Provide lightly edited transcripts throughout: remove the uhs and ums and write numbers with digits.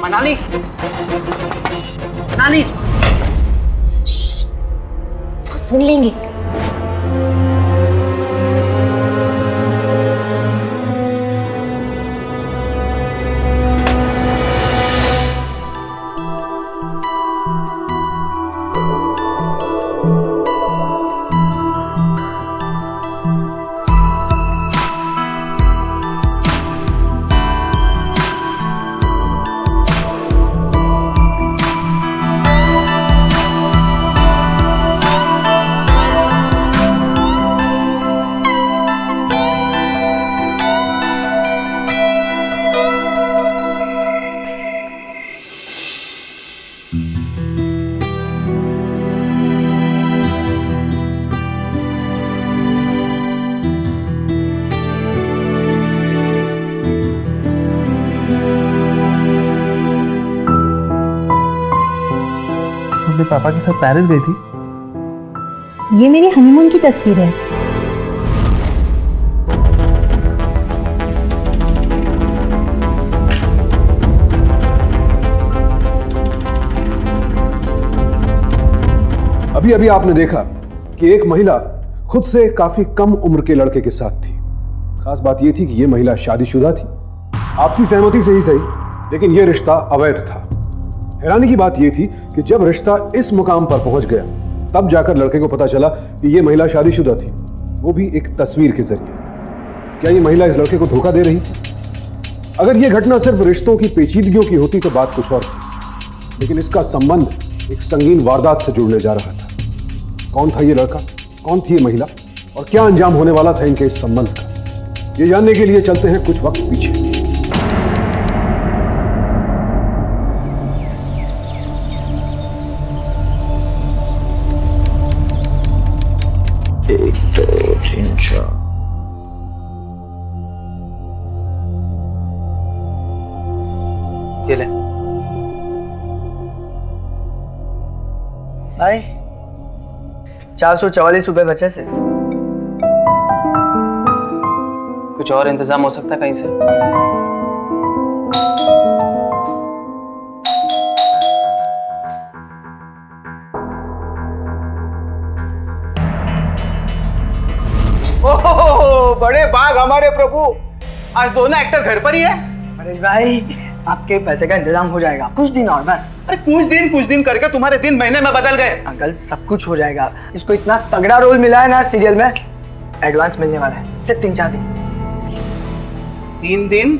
मनाली, मनाली, वो सुन लेंगे। अपने पापा के साथ पेरिस गई थी। ये मेरी हनीमून की तस्वीर है। अभी अभी आपने देखा कि एक महिला खुद से काफी कम उम्र के लड़के के साथ थी। खास बात यह थी कि यह महिला शादीशुदा थी। आपसी सहमति से ही सही, लेकिन यह रिश्ता अवैध था। हैरानी की बात यह थी कि जब रिश्ता इस मुकाम पर पहुंच गया, तब जाकर लड़के को पता चला कि यह महिला शादीशुदा थी, वो भी एक तस्वीर के जरिए। क्या यह महिला इस लड़के को धोखा दे रही थी? अगर यह घटना सिर्फ रिश्तों की पेचीदगियों की होती तो बात कुछ और थी, लेकिन इसका संबंध एक संगीन वारदात से जुड़ने जा रहा था। कौन था ये लड़का, कौन थी ये महिला, और क्या अंजाम होने वाला था इनके इस संबंध का? ये जानने के लिए चलते हैं कुछ वक्त पीछे। एक, दो, तीन, चार। ये ले भाई, 444 रुपए बचे सिर्फ। कुछ और इंतजाम हो सकता है कहीं से? ओहो, बड़े बाग हमारे प्रभु। आज दोनों एक्टर घर पर ही है। परेश भाई, आपके पैसे का इंतजाम हो जाएगा, कुछ दिन और बस। अरे कुछ दिन करके तुम्हारे दिन महीने में बदल गए। अंकल, सब कुछ हो जाएगा। इसको इतना तगड़ा रोल मिला है ना सीरियल में, एडवांस मिलने वाला है। सिर्फ 3-4 दिन। 3 दिन,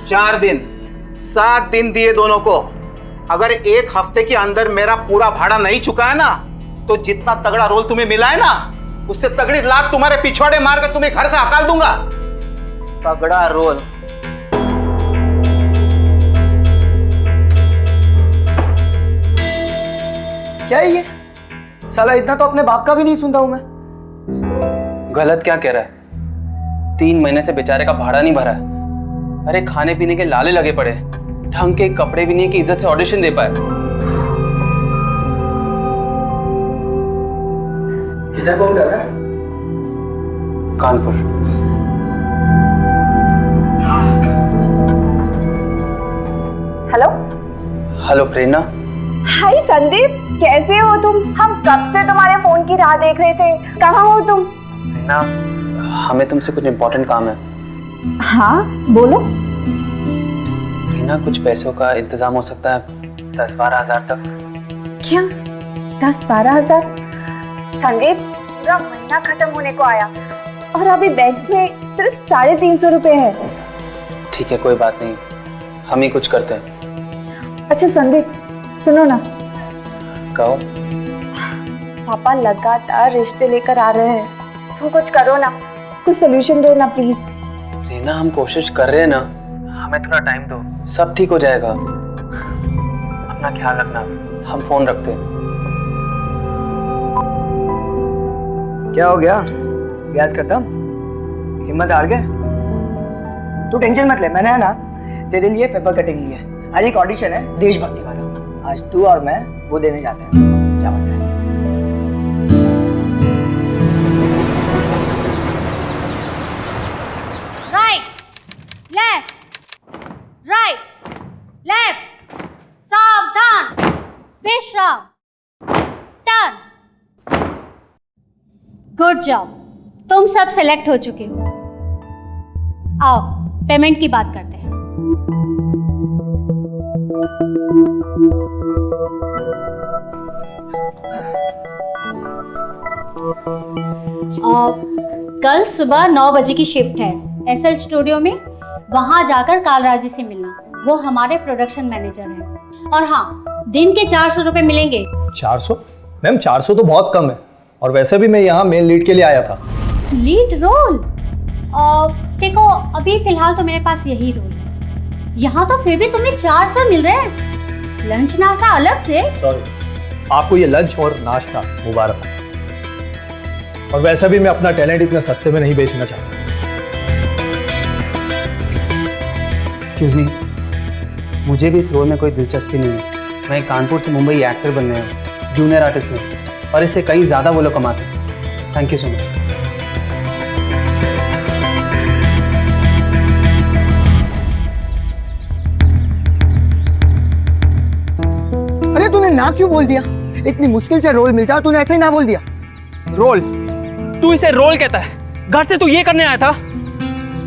4 दिन, 7 दिन दिए दोनों को। अगर 1 हफ्ते के अंदर मेरा पूरा भाड़ा नहीं चुका है ना, तो जितना तगड़ा रोल तुम्हें मिला है ना, उससे तगड़ी लात तुम्हारे पिछवाड़े मार कर तुम्हें घर से हकाल दूंगा। तगड़ा रोल। क्या है ये? साला इतना तो अपने बाप का भी नहीं सुनता हूं मैं। गलत क्या कह रहा है? 3 महीने से बेचारे का भाड़ा नहीं भरा है। अरे खाने पीने के लाले लगे पड़े, ढंग के कपड़े भी नहीं कि इज्जत से ऑडिशन दे पाए। किसे कॉल कर रहा है? कानपुर। हेलो। हेलो प्रेरणा। हाय संदीप, कैसे हो तुम? हम कब से तुम्हारे फोन की राह देख रहे थे। कहाँ हो तुम? प्रेरणा, हमें तुमसे कुछ इम्पोर्टेंट काम है। हाँ बोलो। प्रेरणा, कुछ पैसों का इंतजाम हो सकता है 10-12 हजार तक? क्या 10-12 हजार? संदीप, पूरा महीना खत्म होने को आया और अभी बैंक में सिर्फ 350 रुपए है। ठीक है, कोई बात नहीं, हम ही कुछ करते हैं। अच्छा संदीप, सुनो ना। कहो। पापा लगातार रिश्ते लेकर आ रहे हैं, तुम कुछ करो ना, कुछ सोल्यूशन दो ना प्लीज। प्रेरणा, हम कोशिश कर रहे हैं ना, हमें थोड़ा टाइम दो, सब ठीक हो जाएगा। अपना ख्याल रखना, हम फोन रखते हैं। क्या हो गया? गैस खत्म? हिम्मत हार गए? तू टेंशन मत ले, मैंने है ना तेरे लिए पेपर कटिंग ली है। आज एक ऑडिशन है देशभक्ति वाला, आज तू और मैं वो देने जाते हैं। क्या बात है? गुड जॉब, तुम सब सेलेक्ट हो चुके हो। आओ पेमेंट की बात करते हैं। कल सुबह 9 बजे की शिफ्ट है एसएल स्टूडियो में। वहां जाकर कालराजी से मिलना, वो हमारे प्रोडक्शन मैनेजर हैं। और हाँ, दिन के 400 रुपए मिलेंगे। 400? मैम 400 तो बहुत कम है, और वैसे भी मैं यहाँ मेन लीड के लिए आया था। Lead role? देखो अभी फिलहाल तो मेरे पास यही रोल है। यहाँ तो फिर भी तुम्हें 400 मिल रहे हैं, लंच नाश्ता अलग से। सॉरी, आपको ये लंच और नाश्ता मुबारक हो। और वैसे भी मैं अपना टैलेंट इतने सस्ते में नहीं बेचना चाहता। एक्सक्यूज मी, मुझे भी इस रोल में कोई दिलचस्पी नहीं है। मैं कानपुर से मुंबई एक्टर बनने आया हूँ, जूनियर आर्टिस्ट में, और इससे कई ज़्यादा वो लोग कमाते हैं। Thank you so much. अरे तूने ना क्यों बोल दिया? इतनी मुश्किल से रोल मिलता है, तूने ऐसे ही ना बोल दिया। रोल? तू इसे रोल कहता है? घर से तू ये करने आया था?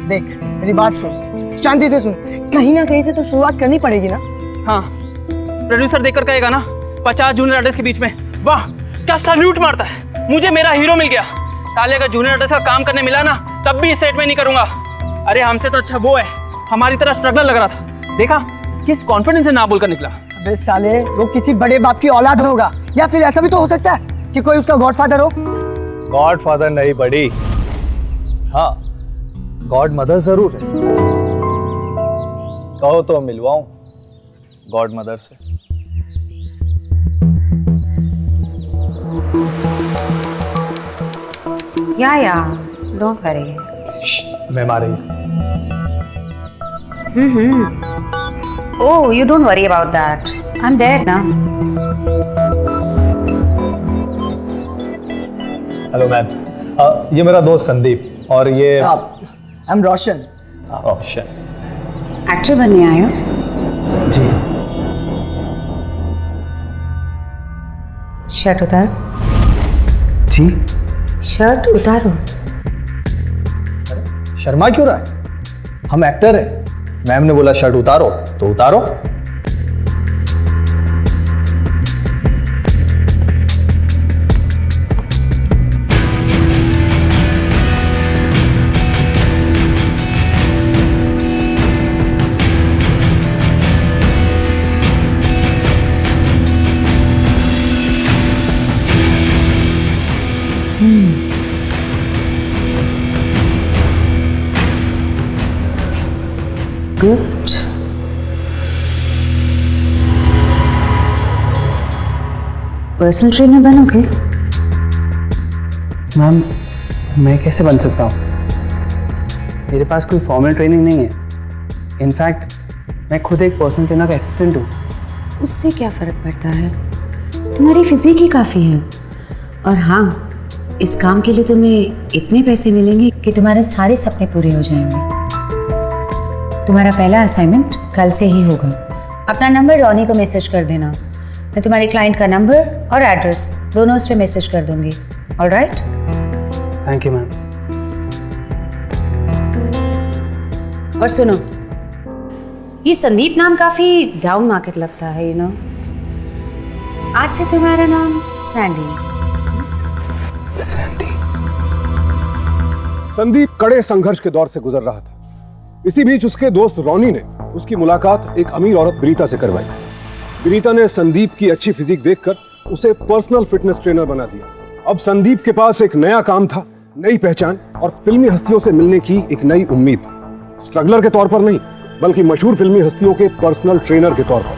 देख मेरी बात सुन, शांति से सुन। कहीं ना कहीं से तो शुरुआत करनी पड़ेगी ना। हाँ, प्रोड्यूसर देखकर कहेगा ना 50 जूनियर आर्टिस्ट के बीच में, वाह क्या सैल्यूट मारता है, मुझे मेरा हीरो मिल गया। साले अगर जूनियर आर्टिस्ट का काम करने मिला ना, तब भी इस सेट में नहीं करूंगा। अरे हमसे तो अच्छा वो है, हमारी तरह स्ट्रगलर लग रहा था। देखा किस कॉन्फिडेंस से ना बोलकर निकला। अबे साले, वो किसी बड़े बाप की औलाद होगा, या फिर ऐसा भी तो हो सकता है कि कोई उसका गॉडफादर हो। गॉडफादर नहीं बड़ी, हाँ गॉड मदर जरूर है। कहो तो मिलवाऊं गॉड मदर से। Yeah, don't worry. मैं मारे। Oh, you don't worry about that. I'm dead now. Hello ma'am, ये मेरा दोस्त संदीप, और ये आई एम रोशन। एक्टर बनने आए हो? जी। शर्ट उतारो। जी? शर्ट उतारो। शर्मा क्यों रहा है? हम एक्टर हैं। मैम ने बोला शर्ट उतारो तो उतारो। Good. पर्सनल ट्रेनर बनोगे? मैम मैं कैसे बन सकता हूँ? मेरे पास कोई फॉर्मल ट्रेनिंग नहीं है। इनफैक्ट मैं खुद एक पर्सनल ट्रेनर का असिस्टेंट हूँ। उससे क्या फर्क पड़ता है? तुम्हारी फिजिक ही काफी है। और हाँ, इस काम के लिए तुम्हें इतने पैसे मिलेंगे कि तुम्हारे सारे सपने पूरे हो जाएंगे। तुम्हारा पहला असाइनमेंट कल से ही होगा। अपना नंबर रॉनी को मैसेज कर देना। मैं तुम्हारे क्लाइंट का नंबर और एड्रेस दोनों उस पर मैसेज कर दूंगी। ऑलराइट? Thank you ma'am. और सुनो, ये संदीप नाम काफी डाउन मार्केट लगता है, यू नो। आज से तुम्हारा नाम सैंडी। सैंडी। संदीप कड़े संघर्ष के दौर से गुजर रहा था। इसी बीच उसके दोस्त रॉनी ने उसकी मुलाकात एक अमीर औरत विनीता से करवाई। विनीता ने संदीप की अच्छी फिजिक देखकर उसे पर्सनल फिटनेस ट्रेनर बना दिया। अब संदीप के पास एक नया काम था, नई पहचान और फिल्मी हस्तियों से मिलने की एक नई उम्मीद। स्ट्रगलर के तौर पर नहीं, बल्कि मशहूर फिल्मी हस्तियों के पर्सनल ट्रेनर के तौर पर।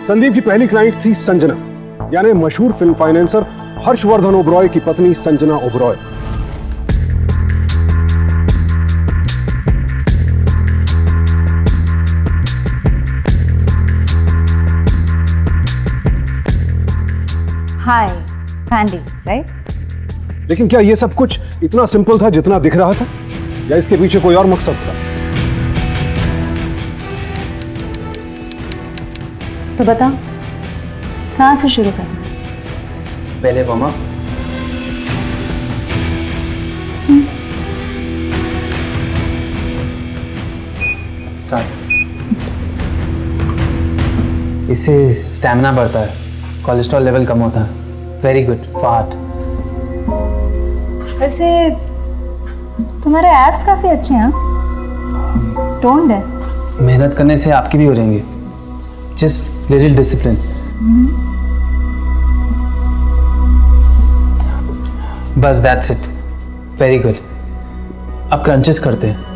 संदीप की पहली क्लाइंट थी संजना, यानी मशहूर फिल्म फाइनेंसर हर्षवर्धन ओबरॉय की पत्नी संजना ओबरॉय। हाय सैंडी, राइट? लेकिन क्या यह सब कुछ इतना सिंपल था जितना दिख रहा था, या इसके पीछे कोई और मकसद था? तो बता, कहाँ से शुरू करें? पहले वार्म अप। इससे स्टैमिना बढ़ता है, कोलेस्ट्रॉल लेवल कम होता है। Very good for heart. वैसे तुम्हारे एब्स काफी अच्छे हैं, टोन्ड है। मेहनत करने से आपके भी हो जाएंगे, जस्ट लिटिल डिसिप्लिन। बस दैट्स इट। Very good. अब क्रंचेस करते हैं।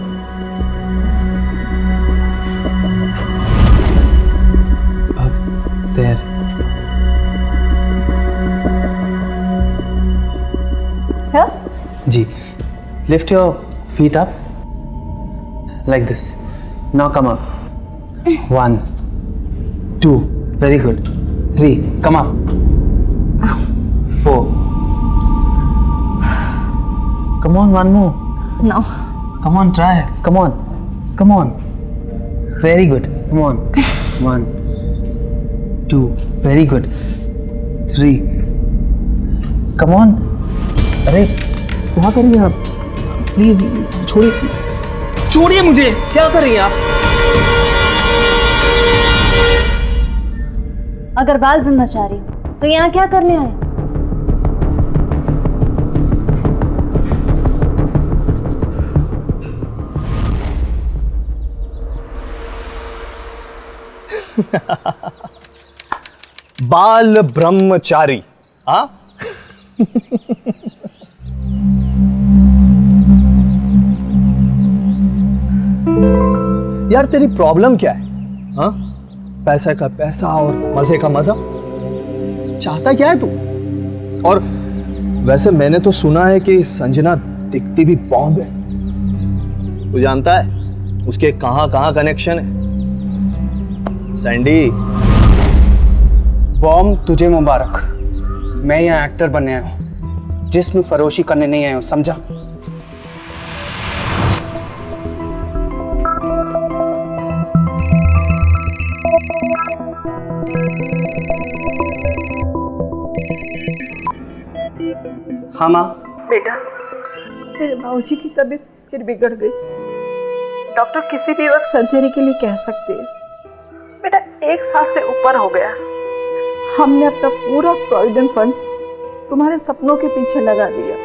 देयर। हाँ? जी, lift your feet up like this. Now come up. 1, 2, very good. 3, come up. 4. Come on, one more. No. Come on, try. Come on. Come on. Very good. Come on. 1, 2, very good. 3. Come on. अरे क्या कर रही हैं आप? Please छोड़िए, छोड़िए मुझे। क्या कर रही हैं आप? अगर बाल ब्रह्मचारी तो यहाँ क्या करने आए? बाल ब्रह्मचारी? हाँ, यार तेरी प्रॉब्लम क्या है? हाँ, पैसा का पैसा और मजे का मजा। चाहता क्या है तू? और वैसे मैंने तो सुना है कि संजना दिखती भी बॉम्ब है। तू जानता है उसके कहां कहां कनेक्शन है? सैंडी, बॉम्ब तुझे मुबारक। मैं यहाँ एक्टर बनने आया हूँ, जिस्म फरोशी करने नहीं आया हूँ, समझा? हाँ माँ। बेटा, तेरे बाबूजी की तबीयत फिर बिगड़ गई। डॉक्टर किसी भी वक्त सर्जरी के लिए कह सकते हैं। बेटा, 1 साल से ऊपर हो गया। हमने अपना पूरा प्रोविडेंट फंड तुम्हारे सपनों के पीछे लगा दिया।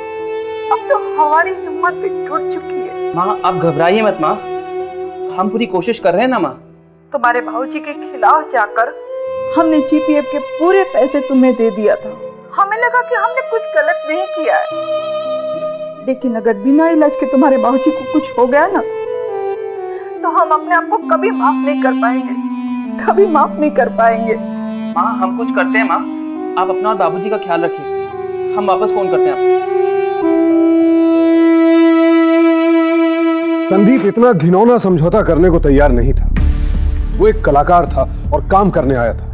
अब तो हमारी हिम्मत भी टूट चुकी है। माँ आप घबराइए मत माँ, हम पूरी कोशिश कर रहे हैं ना माँ। तुम्हारे बाबूजी के खिलाफ जाकर हमने जीपीएफ के पूरे पैसे तुम्हें दे दिया था। हमें लगा कि हमने कुछ गलत नहीं किया है, लेकिन अगर बिना इलाज के तुम्हारे बाबूजी को कुछ हो गया ना, तो हम अपने आप को कभी माफ नहीं कर पाएंगे, कभी माफ नहीं कर पाएंगे। माँ हम कुछ करते हैं माँ, आप अपना और बाबूजी का ख्याल रखिए। हम वापस फोन करते हैं आपको। संदीप इतना घिनौना समझौता करने को तैयार नहीं था। वो एक कलाकार था और काम करने आया था।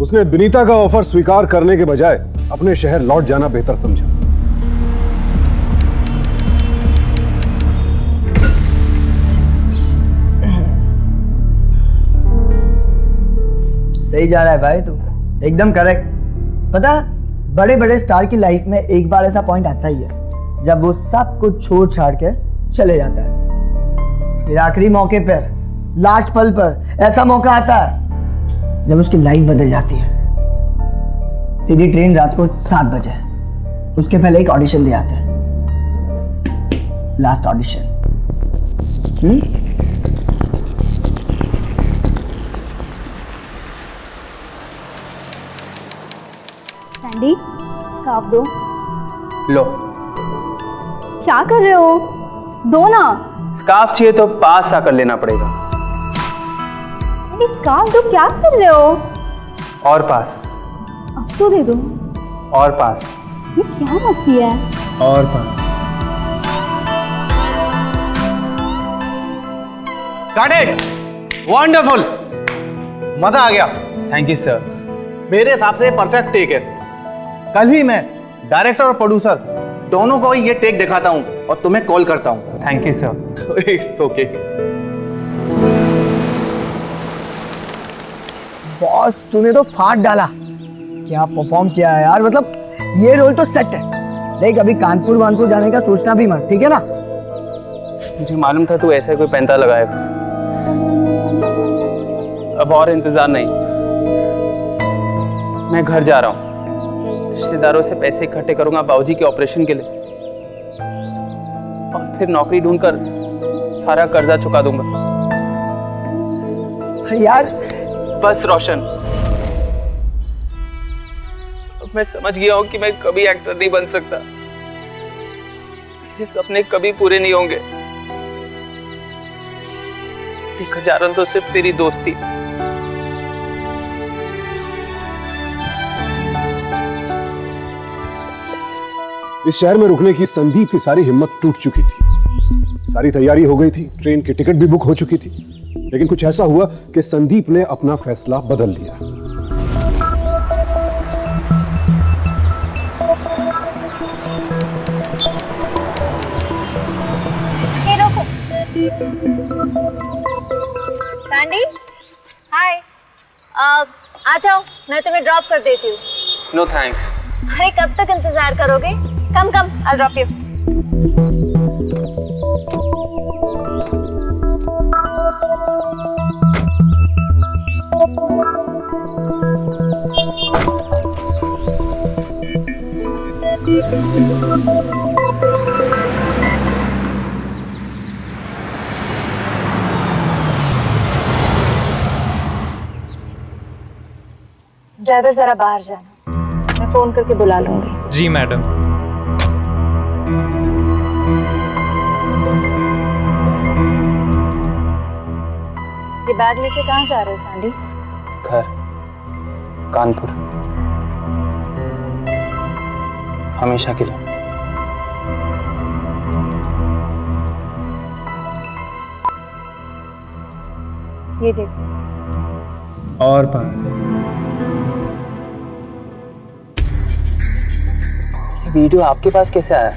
उसने विनीता का ऑफर स्वीकार करने के बजाय अपने शहर लौट जाना बेहतर समझा। सही जा रहा है भाई, तू एकदम करेक्ट। पता, बड़े बड़े स्टार की लाइफ में एक बार ऐसा पॉइंट आता ही है जब वो सब कुछ छोड़ छाड़ के चले जाता है। फिर आखिरी मौके पर, लास्ट पल पर ऐसा मौका आता है जब उसकी लाइफ बदल जाती है। तेरी ट्रेन रात को 7 बजे, उसके पहले एक ऑडिशन दे आते हैं, लास्ट ऑडिशन। सैंडी, स्कार्फ दो। लो, क्या कर रहे हो? दो ना। स्कार्फ चाहिए तो पास आकर लेना पड़ेगा। सैंडी, स्कार्फ दो, क्या कर रहे हो? और पास। अब तो दे दो। और पास। ये क्या मस्ती है? और पास। गॉट इट, वंडरफुल, मजा आ गया। Thank you sir. मेरे हिसाब से परफेक्ट टेक है। कल ही मैं डायरेक्टर और प्रोड्यूसर दोनों को ये टेक दिखाता हूं और तुम्हें कॉल करता हूं। Thank you sir. It's okay. Boss, तूने तो फाड़ डाला। क्या परफॉर्म किया है यार, मतलब ये रोल तो सेट है। देख अभी कानपुर वानपुर जाने का सोचना भी मत, ठीक है ना? मुझे मालूम था तू ऐसा कोई पैंता लगाएगा। अब और इंतजार नहीं, मैं घर जा रहा हूँ, रिश्तेदारों से पैसे इकट्ठे करूंगा बाबूजी के ऑपरेशन के लिए, और फिर नौकरी ढूंढकर सारा कर्जा चुका दूंगा। यार बस रोशन, अब मैं समझ गया हूं कि मैं कभी एक्टर नहीं बन सकता, ये सपने कभी पूरे नहीं होंगे। देखा जा रहा तो सिर्फ तेरी दोस्ती। इस शहर में रुकने की संदीप की सारी हिम्मत टूट चुकी थी। सारी तैयारी हो गई थी, ट्रेन की टिकट भी बुक हो चुकी थी, लेकिन कुछ ऐसा हुआ कि संदीप ने अपना फैसला बदल लिया। सैंडी, हाय। आ जाओ, मैं तुम्हें ड्रॉप कर देती हूँ। No thanks. अरे कब तक इंतजार करोगे? Come come, I drop you. Driver जरा बाहर जाना, मैं फोन करके बुला लूंगी। जी मैडम। ये बैग लेके कहाँ जा रहे हो सैंडी? घर, कानपुर, हमेशा के लिए। ये देखो। और पास वीडियो आपके पास कैसे आया?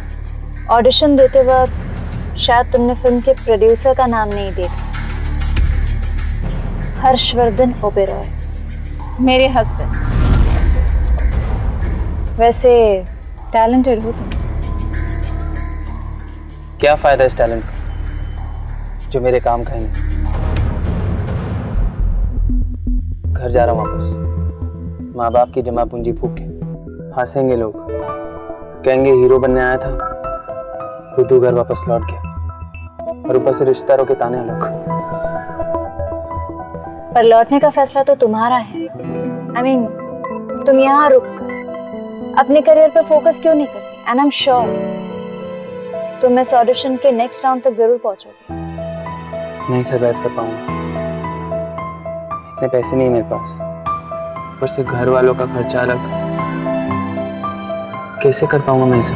ऑडिशन देते वक्त शायद तुमने फिल्म के प्रोड्यूसर का नाम नहीं देखा। हर्षवर्धन ओबेरॉय, मेरे हस्बैंड। वैसे टैलेंटेड हो तुम। क्या फायदा इस टैलेंट का जो मेरे काम का ही नहीं। घर जा रहा हूँ वापस, माँ बाप की जमा पूंजी फूक के। हंसेंगे लोग, कहेंगे हीरो बनने आया था, खुद घर वापस लौट गया, और ऊपर से रिश्तेदारों के ताने अलग। पर लौटने का फैसला तो तुम्हारा है। I mean, तुम यहाँ रुक कर अपने करियर पर फोकस क्यों नहीं करते? एंड आई एम श्योर तुम इस ऑडिशन के नेक्स्ट राउंड तक जरूर पहुंचोगे। नहीं सरवाइव कर पाऊंगा, इतने पैसे नहीं मेरे पास, ऊपर से घर वालों का खर्चा अलग। कैसे कर पाऊंगा मैं इसे?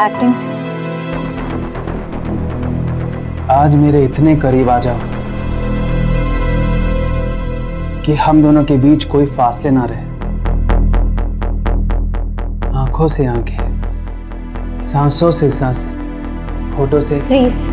एक्टिंग से आज मेरे इतने करीब आ जाओ कि हम दोनों के बीच कोई फासले ना रहे। आंखों से आंखें, सांसों से सांसें, होठों से। प्लीज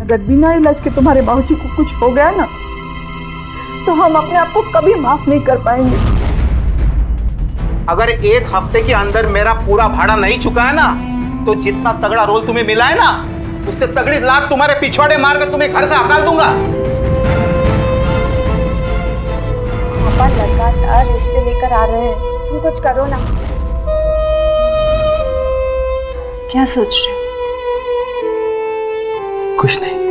अगर बिना इलाज के तुम्हारे बाबूजी को कुछ हो गया ना, तो हम अपने आप को कभी माफ नहीं कर पाएंगे। अगर एक हफ्ते के अंदर मेरा पूरा भाड़ा नहीं चुका है ना, तो जितना तगड़ा रोल तुम्हें मिला है ना, उससे तगड़ी लात तुम्हारे पिछवाड़े मारकर तुम्हें घर से हकाल दूंगा। पापा लगातार रिश्ते लेकर आ रहे हैं, तुम कुछ करो ना। क्या सोच रहे हो? कुछ नहीं।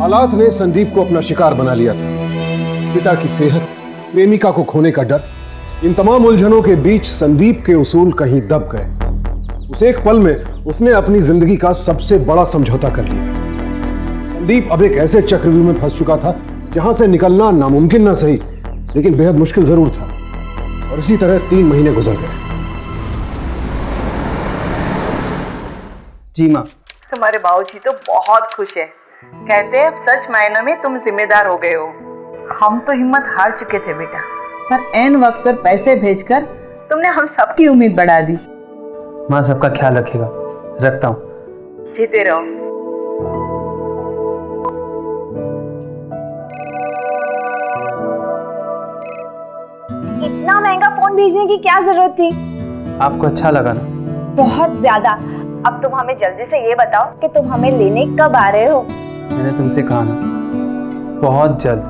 हालात ने संदीप को अपना शिकार बना लिया था। पिता की सेहत, प्रेमिका को खोने का डर, इन तमाम उलझनों के बीच संदीप के उसूल कहीं दब गए। उस एक पल में उसने अपनी जिंदगी का सबसे बड़ा समझौता कर लिया। संदीप अब एक ऐसे चक्रव्यूह में फंस चुका था जहां से निकलना नामुमकिन ना सही, लेकिन बेहद मुश्किल जरूर था। और इसी तरह 3 महीने गुजर गए। जी माँ। तुम्हारे बाबूजी तो बहुत खुश है, कहते हैं अब सच मायनों में तुम जिम्मेदार हो गए हो। हम तो हिम्मत हार चुके थे बेटा, पर ऐन वक्त पर पैसे भेजकर तुमने हम सबकी उम्मीद बढ़ा दी। माँ सबका ख्याल रखिएगा। रखता हूँ। जीते रहो। इतना महंगा फोन भेजने की क्या जरूरत थी? आपको अच्छा लगा ना? बहुत ज्यादा। अब तुम हमें जल्दी से ये बताओ कि तुम हमें लेने कब आ रहे हो? मैंने तुमसे कहा ना, बहुत जल्द।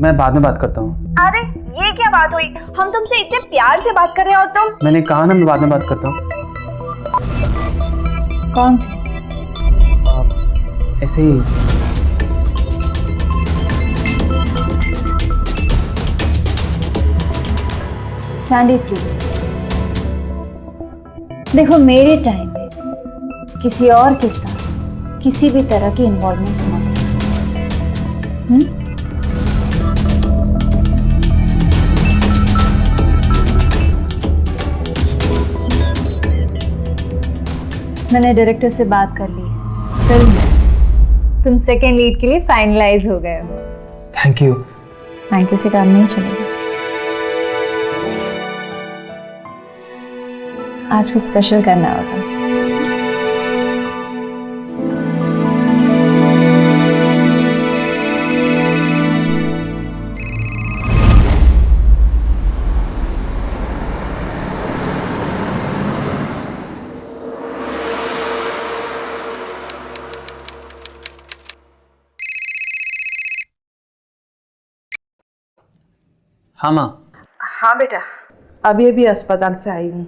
मैं बाद में बात करता हूँ। अरे ये क्या बात हुई? हम तुमसे इतने प्यार से बात कर रहे हैं और तुम। मैंने कहा ना मैं बाद में बात करता हूँ। कौन थे? ऐसे ही। सैंडी प्लीज, देखो मेरे टाइम में किसी और के साथ किसी भी तरह की इन्वॉल्वमेंट मत रखो। मैंने डायरेक्टर से बात कर ली है, फिल्म में तुम सेकेंड लीड के लिए फाइनलाइज हो गए हो। Thank you. थैंक यू से काम नहीं चलेगा। आज कुछ स्पेशल करना होगा। हाँ माँ। हाँ बेटा, अभी अभी अस्पताल से आई हूँ।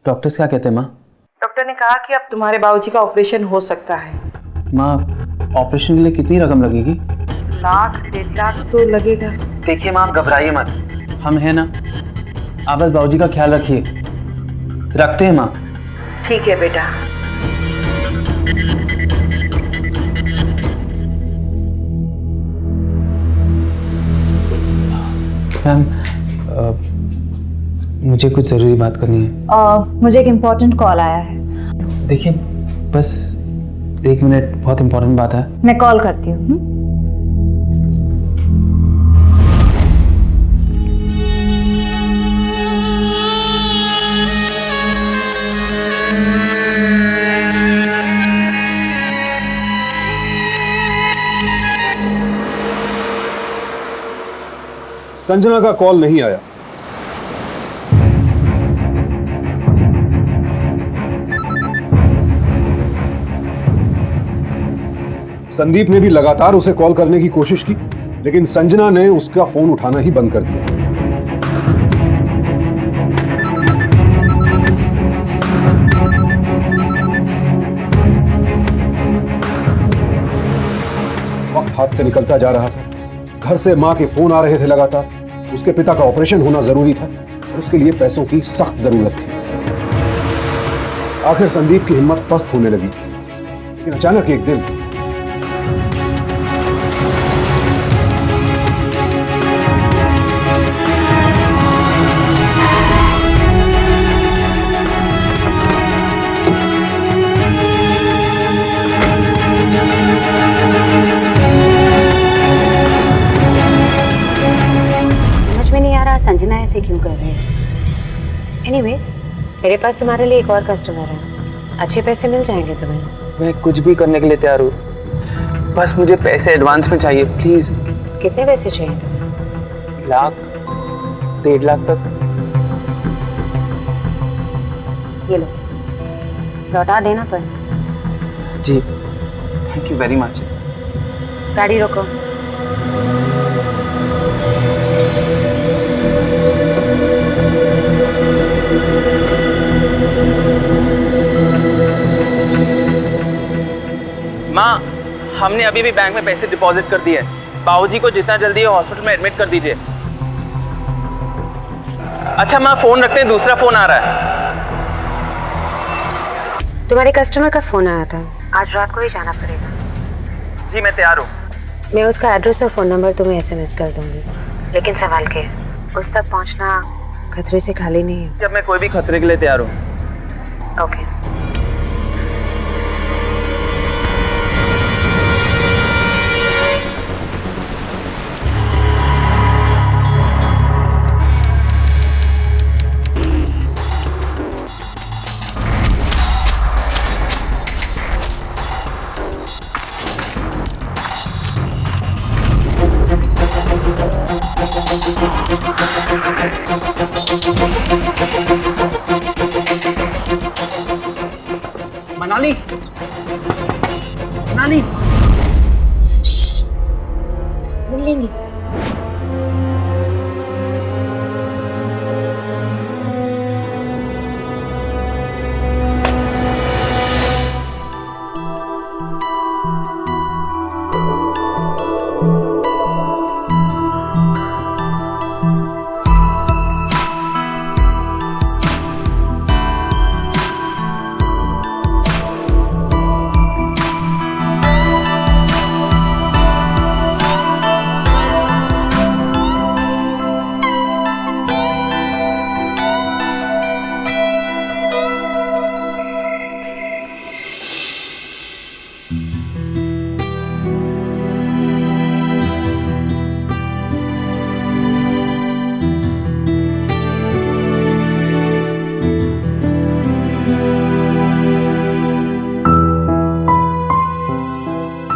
डॉक्टर्स क्या कहते हैं माँ? डॉक्टर ने कहा कि अब तुम्हारे बाबूजी का ऑपरेशन हो सकता है। माँ, ऑपरेशन के लिए कितनी रकम लगेगी? 1 लाख 1.5 लाख तो लगेगा। देखिए माँ, आप घबराइए मत, हम हैं ना। आप बस बाबूजी का ख्याल रखिए। रखते हैं माँ। ठीक है बेटा। मैम, मुझे कुछ ज़रूरी बात करनी है। मुझे एक इम्पोर्टेंट कॉल आया है। देखिए बस 1 मिनट, बहुत इम्पोर्टेंट बात है। मैं कॉल करती हूँ। संजना का कॉल नहीं आया। संदीप ने भी लगातार उसे कॉल करने की कोशिश की, लेकिन संजना ने उसका फोन उठाना ही बंद कर दिया। वक्त हाथ से निकलता जा रहा था। घर से मां के फोन आ रहे थे लगातार। उसके पिता का ऑपरेशन होना जरूरी था और उसके लिए पैसों की सख्त जरूरत थी। आखिर संदीप की हिम्मत पस्त होने लगी थी, लेकिन अचानक एक दिन संजना ऐसे क्यों कर रहे हैं? एनीवेज, मेरे पास तुम्हारे लिए एक और कस्टमर है। अच्छे पैसे मिल जाएंगे तुम्हें। मैं कुछ भी करने के लिए तैयार हूँ, बस मुझे पैसे एडवांस में चाहिए प्लीज। कितने पैसे चाहिए तुम्हें? 1 लाख 1.5 लाख तक। ये लो, लौटा देना पर। जी, थैंक यू वेरी मच। गाड़ी रोको। माँ, हमने अभी भी बैंक में पैसे डिपॉजिट कर दिए। बाबूजी को जितना जल्दी हॉस्पिटल में एडमिट कर दीजिए। अच्छा मैं फोन रखते हैं, दूसरा फोन आ रहा है। तुम्हारे कस्टमर का फोन आया था, आज रात को ही जाना पड़ेगा। जी मैं तैयार हूँ। मैं उसका एड्रेस और फ़ोन नंबर तुम्हें SMS कर दूंगी, लेकिन सवाल के उस तक पहुंचना खतरे से खाली नहीं है। जब मैं कोई भी खतरे के लिए तैयार हूँ। ओके। मनाली, मनाली, सुन लेंगे।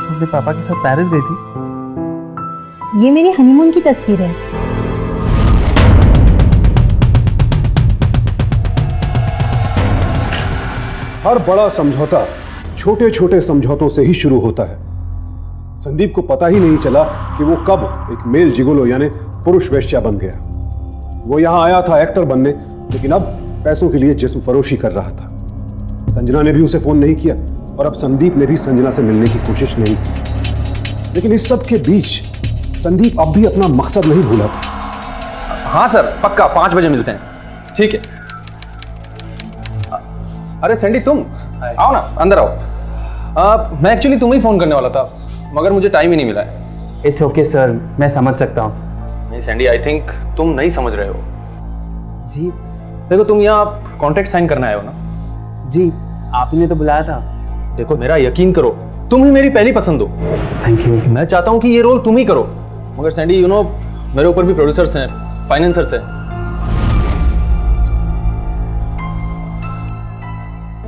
अपने पापा के साथ पेरिस गई थी। ये मेरी हनीमून की तस्वीर है। हर बड़ा समझौता छोटे छोटे समझौतों से ही शुरू होता है। संदीप को पता ही नहीं चला कि वो कब एक मेल जिगोलो यानी पुरुष वेश्या बन गया। वो यहां आया था एक्टर बनने, लेकिन अब पैसों के लिए जिस्म फरोशी कर रहा था। संजना ने भी उसे फोन नहीं किया और अब संदीप ने भी संजना से मिलने की कोशिश नहीं की। लेकिन इस सब के बीच संदीप अब भी अपना मकसद नहीं भूला था। हाँ सर, पक्का 5 बजे मिलते हैं। ठीक है। अरे सैंडी, तुम आओ ना, अंदर आओ। मैं एक्चुअली तुम्हें ही फोन करने वाला था, मगर मुझे टाइम ही नहीं मिला है। इट्स ओके सर, मैं समझ सकता हूँ। नहीं सैंडी, आई थिंक तुम नहीं समझ रहे हो। जी देखो, तुम यहाँ कॉन्ट्रैक्ट साइन करने आए हो ना। जी, आपने तो बुलाया था। देखो, मेरा यकीन करो, तुम ही मेरी पहली पसंद हो। Thank you. मैं चाहता हूँ कि ये रोल तुम ही करो, मगर सैंडी यू नो मेरे ऊपर भी प्रोड्यूसर्स हैं, फाइनेंसर्स हैं।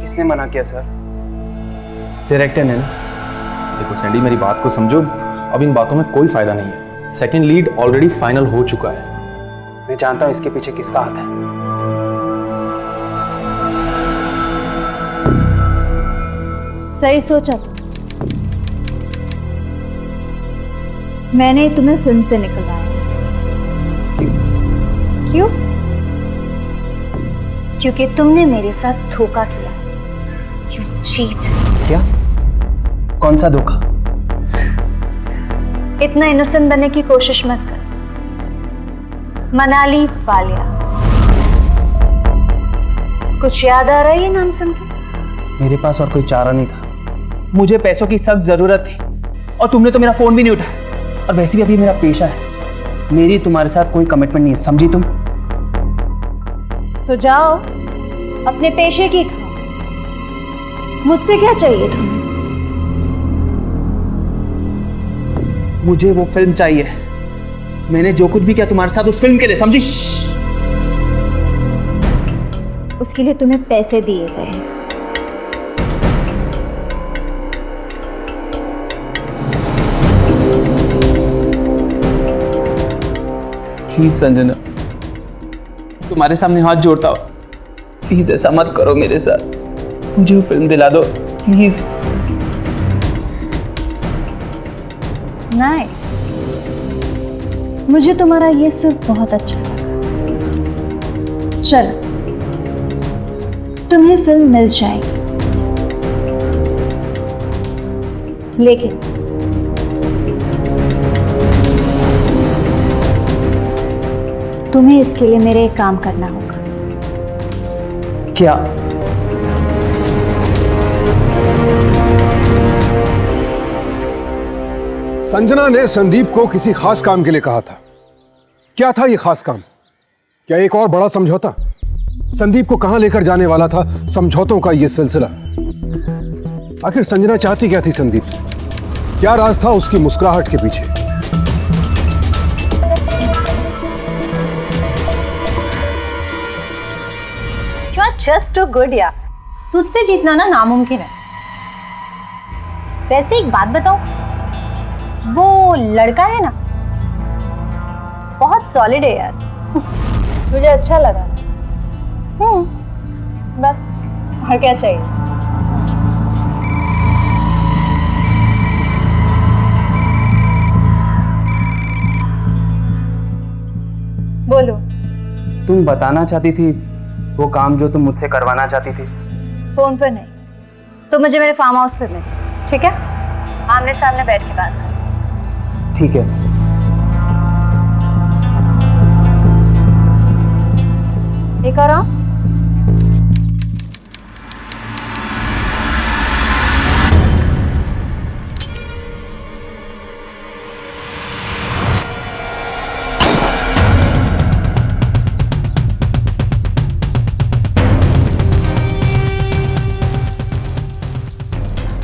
किसने मना किया सर? डायरेक्टर ने ना। देखो सैंडी, मेरी बात को समझो, अब इन बातों में कोई फायदा नहीं है। सेकंड लीड ऑलरेडी फाइनल हो चुका है। मैं जानता हूँ इसके पीछे किसका हाथ है। सही सोचा तुम। मैंने तुम्हें फिल्म से निकलवाया। क्यों? क्योंकि तुमने मेरे साथ धोखा किया। You cheat. क्या? कौन सा धोखा? इतना इनोसेंट बनने की कोशिश मत कर। मनाली वालिया, कुछ याद आ रहा है ये नाम सुन के? मेरे पास और कोई चारा नहीं था। मुझे पैसों की सख्त जरूरत थी और तुमने तो मेरा फोन भी नहीं उठाया। और वैसे भी अभी मेरा पेशा है, मेरी तुम्हारे साथ कोई कमिटमेंट नहीं है, समझी तुम? तो जाओ अपने पेशे की खाओ। मुझसे क्या चाहिए तुम्हें? मुझे वो फिल्म चाहिए। मैंने जो कुछ भी किया तुम्हारे साथ उस फिल्म के लिए, समझी? उसके लिए तुम्हें पैसे दिए गए हैं। प्लीज संजना, तुम्हारे सामने हाथ जोड़ता हूं, प्लीज ऐसा मत करो मेरे साथ। मुझे वो फिल्म दिला दो प्लीज। नाइस। मुझे तुम्हारा ये सुर बहुत अच्छा लगा। चलो, तुम्हें फिल्म मिल जाएगी, लेकिन तुम्हें इसके लिए मेरे एक काम करना होगा। क्या? संजना ने संदीप को किसी खास काम के लिए कहा था। क्या था यह खास काम? क्या एक और बड़ा समझौता? संदीप को कहां लेकर जाने वाला था समझौतों का यह सिलसिला? आखिर संजना चाहती क्या थी संदीप से? क्या राज था उसकी मुस्कुराहट के पीछे? You are just too good यार। तुझसे जीतना ना नामुमकिन है। वैसे एक बात बताओ, वो लड़का है ना, बहुत सॉलिड है यार। मुझे अच्छा लगा। बस और क्या चाहिए? बोलो। तुम बताना चाहती थी वो काम जो तुम मुझसे करवाना चाहती थी। फोन पर नहीं, तो मुझे मेरे फार्म हाउस पे मिले, ठीक है? आमने सामने बैठ के बात करें। ठीक है। एक और आओ।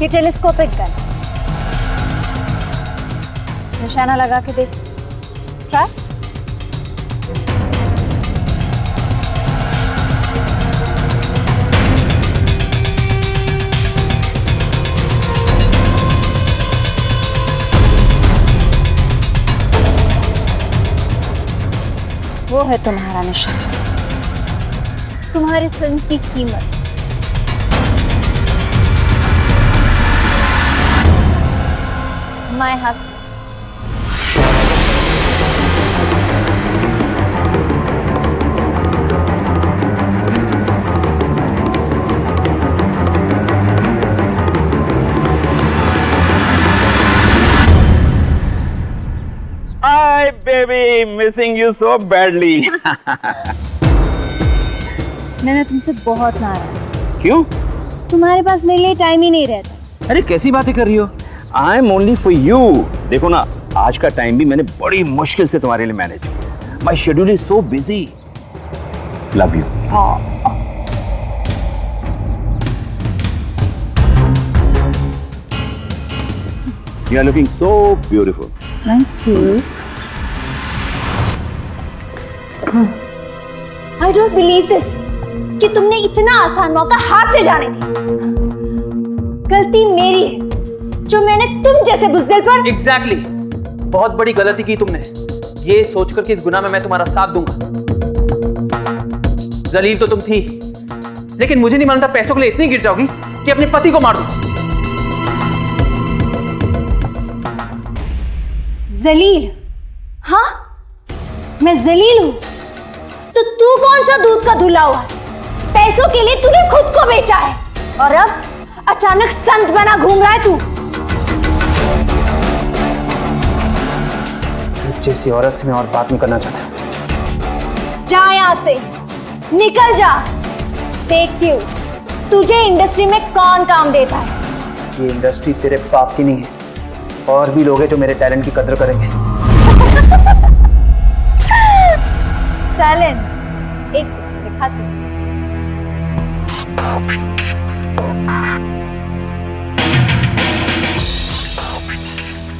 ये टेलीस्कोपिक गन, निशाना लगा के देख। ट्राई। वो है तुम्हारा निशाना, तुम्हारी फिल्म की कीमत। My husband. Hi baby, missing you so badly. मैंने तुमसे बहुत नाराज हूँ। क्यों? तुम्हारे पास मेरे लिए टाइम ही नहीं रहता। अरे कैसी बातें कर रही हो? I am only for you. देखो ना, आज का टाइम भी मैंने बड़ी मुश्किल से तुम्हारे लिए मैनेज किया। My schedule is so busy. Love you. You are looking so beautiful. Thank you. I don't believe this कि तुमने इतना आसान मौका हाथ से जाने दी। गलती मेरी है जो मैंने तुम जैसे बुज़दिल पर। एग्जैक्टली बहुत बड़ी गलती की तुमने, ये सोचकर कि इस गुनाह में मैं तुम्हारा साथ दूंगा। जलील तो तुम थी, लेकिन मुझे नहीं मालूम था पैसों के लिए इतनी गिर जाओगी कि अपने पति को मार दो। जलील? हाँ, मैं जलील हूं? तो तू कौन सा दूध का धुला हुआ? पैसों के लिए तूने खुद को बेचा है और अब अचानक संत बना घूम रहा है तू। जैसी औरत से मैं और बात नहीं करना चाहता। जा यहां से, निकल जा। देखती हूँ तुझे इंडस्ट्री में कौन काम देता है। ये इंडस्ट्री तेरे बाप की नहीं है, और भी लोग हैं जो मेरे टैलेंट की कदर करेंगे। टैलेंट? एक सेकंड दिखाती हूँ।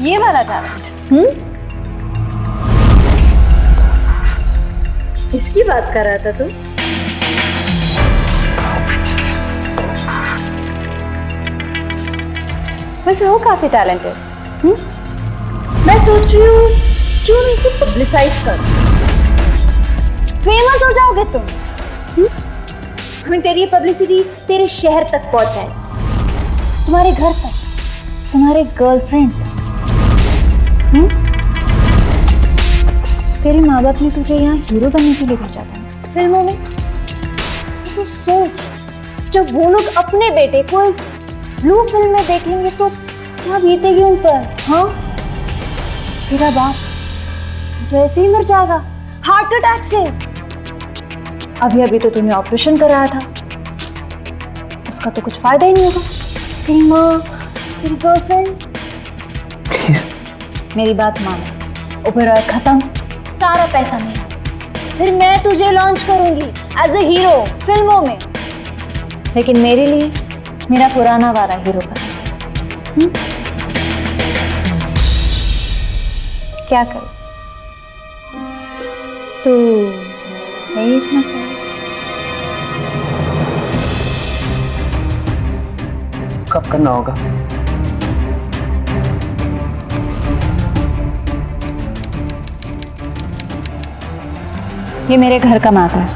ये वाला टैलेंट? इसकी बात कर रहा था तू? वैसे हो काफी टैलेंटेड। मैं सोच रही हूँ क्यों नहीं इसे पब्लिसाइज कर, फेमस हो जाओगे तुम। हमें तेरी ये पब्लिसिटी तेरे शहर तक पहुंच जाए, तुम्हारे घर तक, तुम्हारे गर्लफ्रेंड तक। तेरे माँ बाप ने तुझे यहाँ हीरो बनने के लिए भेजा था फिल्मों में। तो सोच, जब वो लोग अपने बेटे को इस ब्लू फिल्म में देखेंगे तो क्या बीतेगी उन पर? हाँ, तेरा बाप तो ऐसे ही मर जाएगा हार्ट अटैक से। अभी अभी तो तूने ऑपरेशन कराया था, उसका तो कुछ फायदा ही नहीं होगा। तेरी माँ, तेरी गर्लफ्रेंड, मेरी बात मान, ओबेरॉय खत्म, सारा पैसा मेरा। फिर मैं तुझे लॉन्च करूंगी एज ए हीरो फिल्मों में, लेकिन मेरे लिए मेरा पुराना वाला हीरो बना। क्या करूं? तू है इतना सारा। कब करना होगा? ये मेरे घर का मैप है।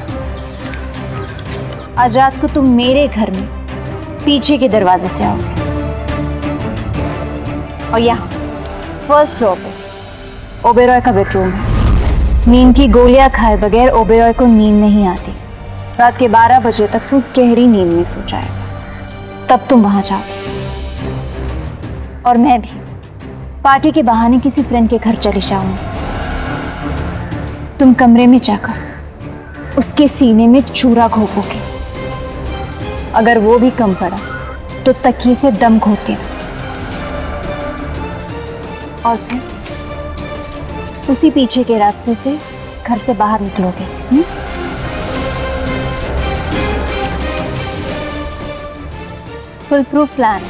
आज रात को तुम मेरे घर में पीछे के दरवाजे से आओगे, और यहाँ फर्स्ट फ्लोर पे ओबेरॉय का बेडरूम है। नींद की गोलियां खाए बगैर ओबेरॉय को नींद नहीं आती। रात के 12 बजे तक वो गहरी नींद में सो जाएगा, तब तुम वहां जाओगे। और मैं भी पार्टी के बहाने किसी फ्रेंड के घर चली जाऊंगी। तुम कमरे में जाकर उसके सीने में चूरा घोपोगे। अगर वो भी कम पड़ा तो तकिए से दम घोटे, और फिर उसी पीछे के रास्ते से घर से बाहर निकलोगे। Full proof plan.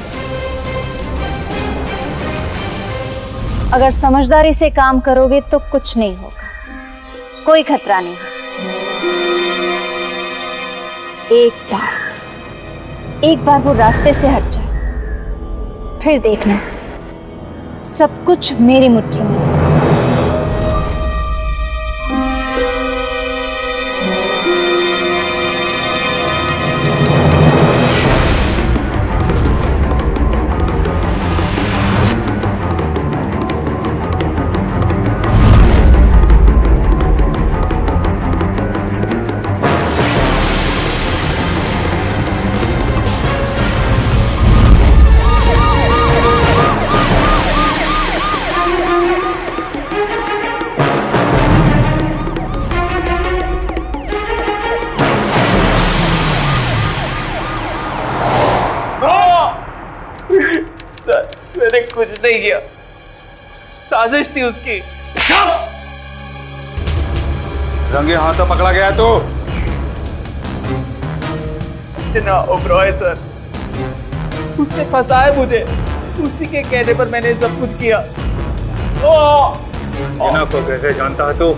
अगर समझदारी से काम करोगे तो कुछ नहीं होगा, कोई खतरा नहीं। एक बार वो रास्ते से हट जाए, फिर देखना सब कुछ मेरी मुट्ठी में है। मैंने कुछ नहीं किया, साजिश थी उसकी। रंगे हाथों पकड़ा गया तो जनाब ओबेरॉय सर, उसने फंसाया मुझे, उसी के कहने पर मैंने सब कुछ किया। जिना को कैसे जानता है तू?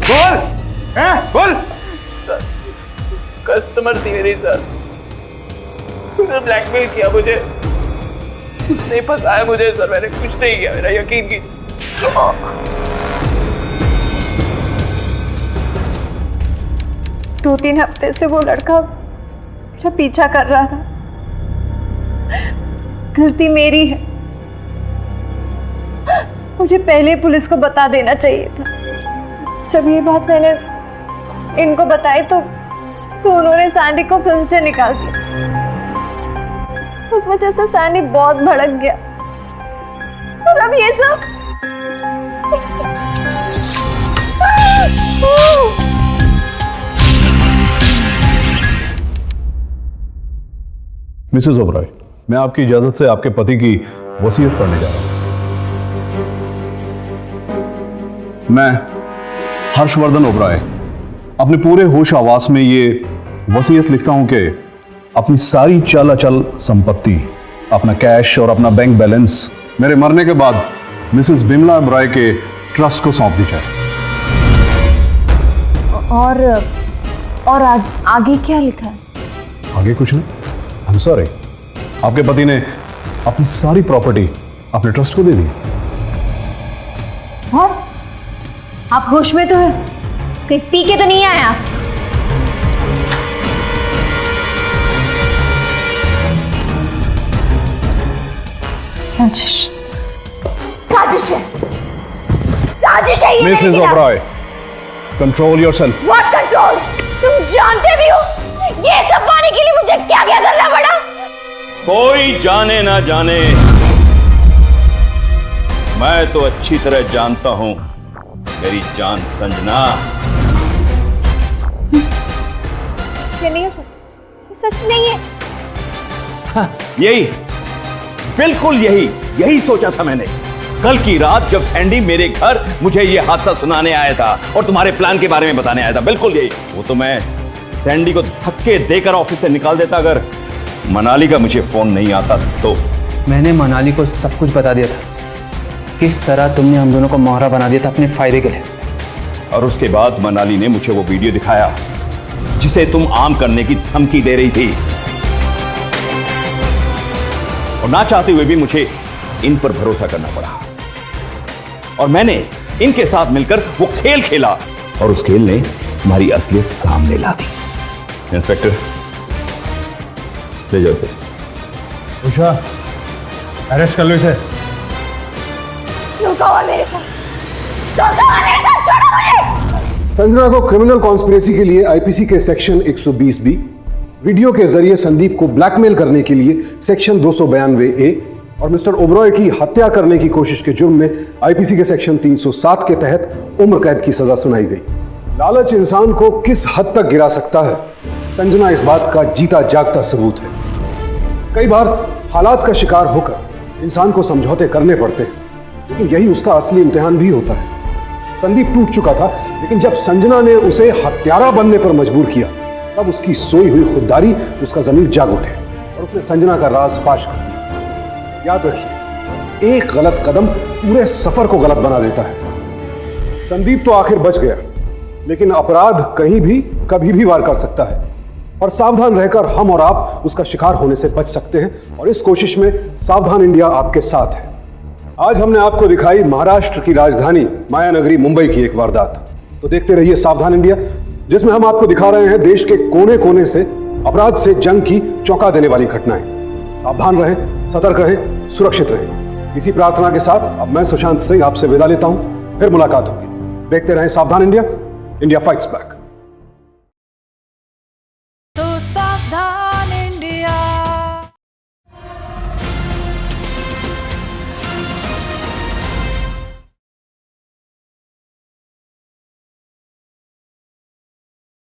बोल, बोल। सर, कस्टमर थी मेरी सर, उसने ब्लैकमेल किया मुझे, उसने फंसाया मुझे सर। मैंने कुछ नहीं किया, मेरा यकीन कीजिए। 2-3 हफ्ते से वो लड़का मेरा पीछा कर रहा था। गलती मेरी है, मुझे पहले पुलिस को बता देना चाहिए था। जब ये बात मैंने इनको बताई तो उन्होंने सैंडी को फिल्म से निकाल दिया। उस वजह से सैंडी बहुत भड़क गया, और अब ये सब। मिसेस ओबेरॉय, मैं आपकी इजाजत से आपके पति की वसीयत पढ़ने जा रहा हूं। मैं हर्षवर्धन ओबेरॉय अपने पूरे होश आवास में ये वसीयत लिखता हूं कि अपनी सारी चल अचल संपत्ति, अपना कैश और अपना बैंक बैलेंस मेरे मरने के बाद मिसेस बिमला ओबेरॉय के ट्रस्ट को सौंप दी जाए। और आगे क्या लिखा है? आगे कुछ नहीं। I'm sorry, आपके पति ने अपनी सारी प्रॉपर्टी अपने ट्रस्ट को दे दी। और आप होश में तो है? कहीं पी के तो नहीं आए आप? साजिश, साजिश है, साजिश है ये। Mrs Oberoi, control yourself. What control? तुम जानते भी हो ये सब पाने के लिए मुझे क्या क्या करना पड़ा? कोई जाने ना जाने, मैं तो अच्छी तरह जानता हूं मेरी जान संजना। ये नहीं हो सकता, ये सच नहीं है। यही, बिल्कुल यही सोचा था मैंने। कल की रात जब सैंडी मेरे घर मुझे ये हादसा सुनाने आया था और तुम्हारे प्लान के बारे में बताने आया था, बिल्कुल यही। वो तो मैं सैंडी को धक्के देकर ऑफिस से निकाल देता अगर मनाली का मुझे फोन नहीं आता तो। मैंने मनाली को सब कुछ बता दिया था, किस तरह तुमने हम दोनों को मोहरा बना दिया था अपने फायदे के लिए। और उसके बाद मनाली ने मुझे वो वीडियो दिखाया जिसे तुम आम करने की धमकी दे रही थी, और ना चाहते हुए भी मुझे इन पर भरोसा करना पड़ा, और मैंने इनके साथ मिलकर वो खेल खेला, और उस खेल ने हमारी असलियत सामने ला दी। इंस्पेक्टर, ले जाओ इसे। उषा, अरेस्ट कर लो इसे। संजना को क्रिमिनल कॉन्स्पिरेसी के लिए आईपीसी के सेक्शन 120 बी, वीडियो के जरिए संदीप को ब्लैकमेल करने के लिए सेक्शन 292 ए और मिस्टर ओबरॉय की हत्या करने की कोशिश के जुर्म में आईपीसी के सेक्शन 307 के तहत उम्र कैद की सजा सुनाई गई। लालच इंसान को किस हद तक गिरा सकता है, संजना इस बात का जीता जागता सबूत है। कई बार हालात का शिकार होकर इंसान को समझौते करने पड़ते हैं, लेकिन यही उसका असली इम्तिहान भी होता है। संदीप टूट चुका था, लेकिन जब संजना ने उसे हत्यारा बनने पर मजबूर किया, तब उसकी सोई हुई खुददारी उसका ज़मीर जाग उठे और उसने संजना का राज फाश कर दिया। याद रखिए, एक गलत कदम पूरे सफर को गलत बना देता है। संदीप तो आखिर बच गया, लेकिन अपराध कहीं भी कभी भी वार कर सकता है, और सावधान रहकर हम और आप उसका शिकार होने से बच सकते हैं। और इस कोशिश में सावधान इंडिया आपके साथ है। आज हमने आपको दिखाई महाराष्ट्र की राजधानी मायानगरी मुंबई की एक वारदात, तो देखते रहिए सावधान इंडिया, जिसमें हम आपको दिखा रहे हैं देश के कोने कोने से अपराध से जंग की चौंका देने वाली घटनाएं। सावधान रहें, सतर्क रहें, सुरक्षित रहें। इसी प्रार्थना के साथ अब मैं सुशांत सिंह आपसे विदा लेता हूं, फिर मुलाकात होगी। देखते रहें सावधान इंडिया, इंडिया फाइट्स बैक।